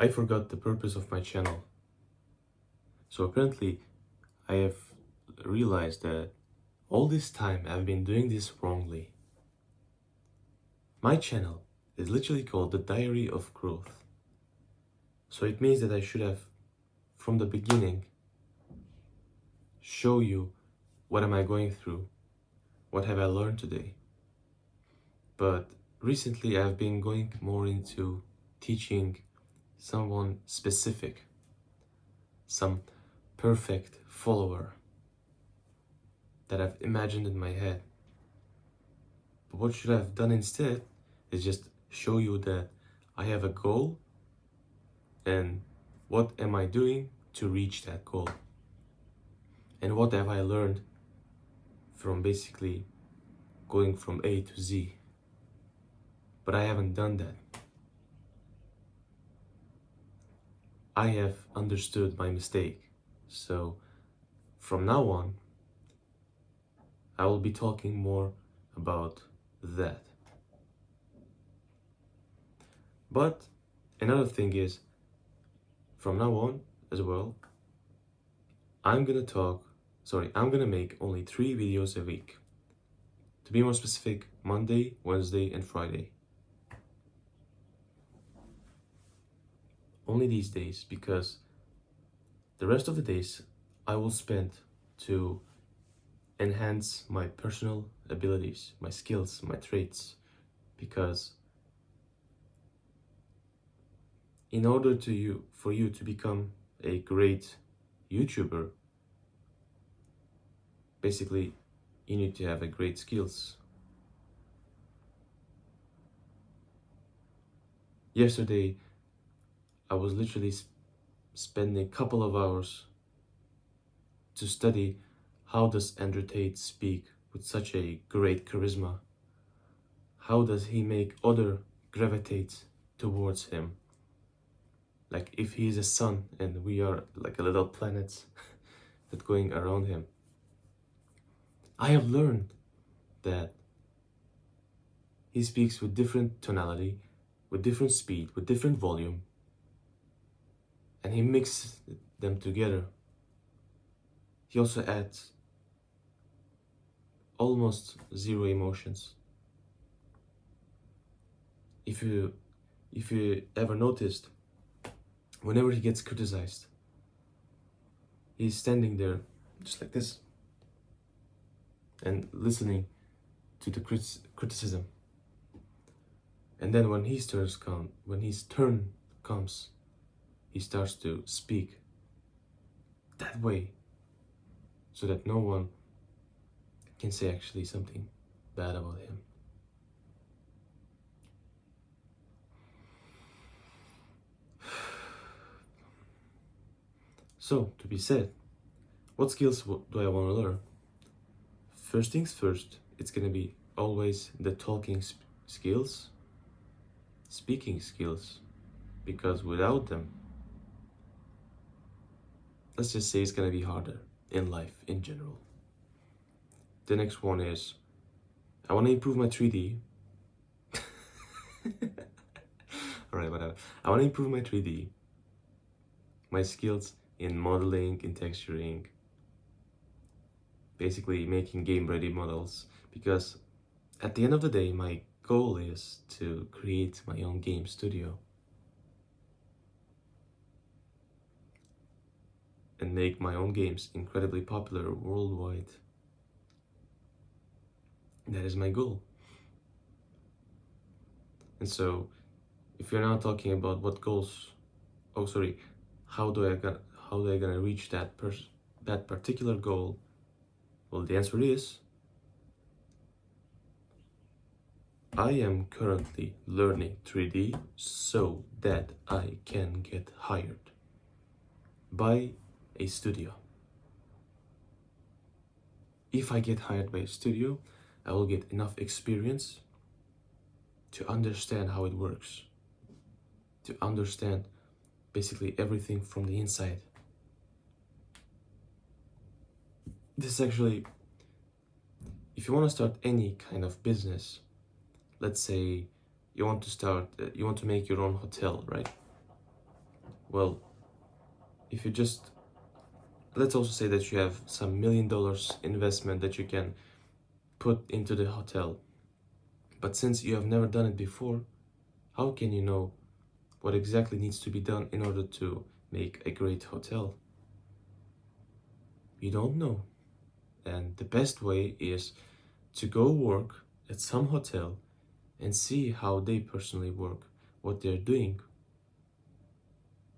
I forgot the purpose of my channel. So apparently, I have realized that all this time I've been doing this wrongly. My channel is literally called The Diary of Growth. So it means that I should have, from the beginning, show you what am I going through, what have I learned today. But recently I've been going more into teaching someone specific, some perfect follower that I've imagined in my head. But what should I have done instead is just show you that I have a goal and what am I doing to reach that goal. And what have I learned from basically going from A to Z. But I haven't done that. I have understood my mistake. So from now on, I will be talking more about that. But another thing is, from now on as well, I'm gonna make only 3 videos a week. To be more specific, Monday, Wednesday, and Friday. Only these days, because the rest of the days I will spend to enhance my personal abilities, my skills, my traits, because in order for you to become a great YouTuber, basically you need to have a great skills. Yesterday I was literally spending a couple of hours to study how does Andrew Tate speak with such a great charisma. How does he make other gravitate towards him? Like if he is a sun and we are like a little planet that going around him. I have learned that he speaks with different tonality, with different speed, with different volume, and he mixes them together. He also adds almost zero emotions. If you ever noticed, whenever he gets criticized, he's standing there just like this and listening to the criticism. And then when his turn comes, he starts to speak that way, so that no one can say actually something bad about him. So, to be said, what skills do I want to learn? First things first, it's gonna be always the talking skills, speaking skills, because without them, let's just say it's gonna be harder in life in general. The next one is, I want to improve my 3D. Alright, whatever. I want to improve my 3D, my skills in modeling, in texturing, basically making game-ready models, because at the end of the day, my goal is to create my own game studio and make my own games incredibly popular worldwide. That is my goal. And so, if you're now talking about what goals, how do I gonna reach that particular goal? Well, the answer is, I am currently learning 3D so that I can get hired by a studio. If I get hired by a studio, I will get enough experience to understand how it works, to understand basically everything from the inside. This actually, if you want to start any kind of business, let's say you want to make your own hotel, right? Well, if you just, let's also say that you have some $1 million investment that you can put into the hotel. But since you have never done it before, how can you know what exactly needs to be done in order to make a great hotel? You don't know. And the best way is to go work at some hotel and see how they personally work, what they're doing,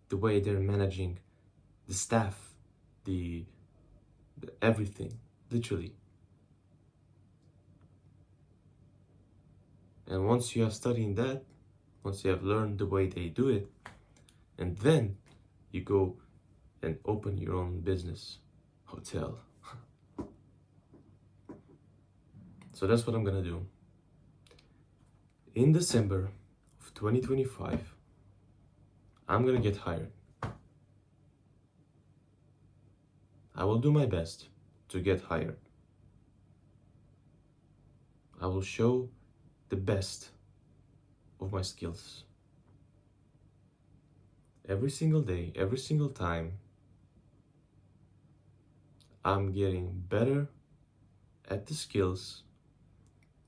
the way they're managing the staff, the everything, literally. And once you have studied that, once you have learned the way they do it, and then you go and open your own business, hotel. So that's what I'm gonna do. In December of 2025, I'm gonna get hired. I will do my best to get hired. I will show the best of my skills. Every single day, every single time, I'm getting better at the skills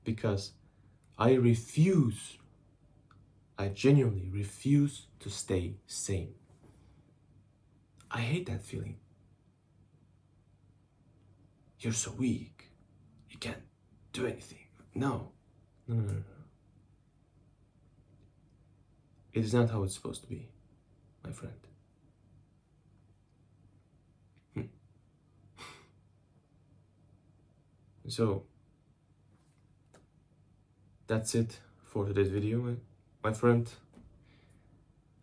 because I genuinely refuse to stay same. I hate that feeling. You're so weak. You can't do anything. No. No. It is not how it's supposed to be, my friend. So, that's it for today's video, my friend.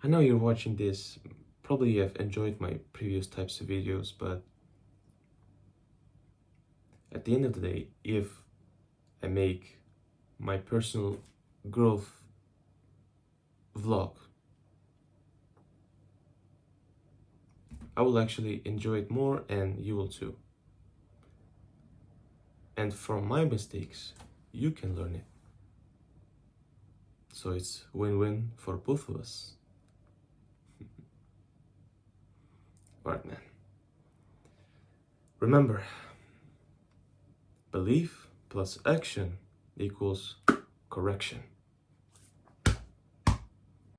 I know you're watching this. Probably you have enjoyed my previous types of videos, but at the end of the day, if I make my personal growth vlog, I will actually enjoy it more and you will too. And from my mistakes, you can learn it. So it's win-win for both of us. Alright, man. Remember, belief plus action equals correction.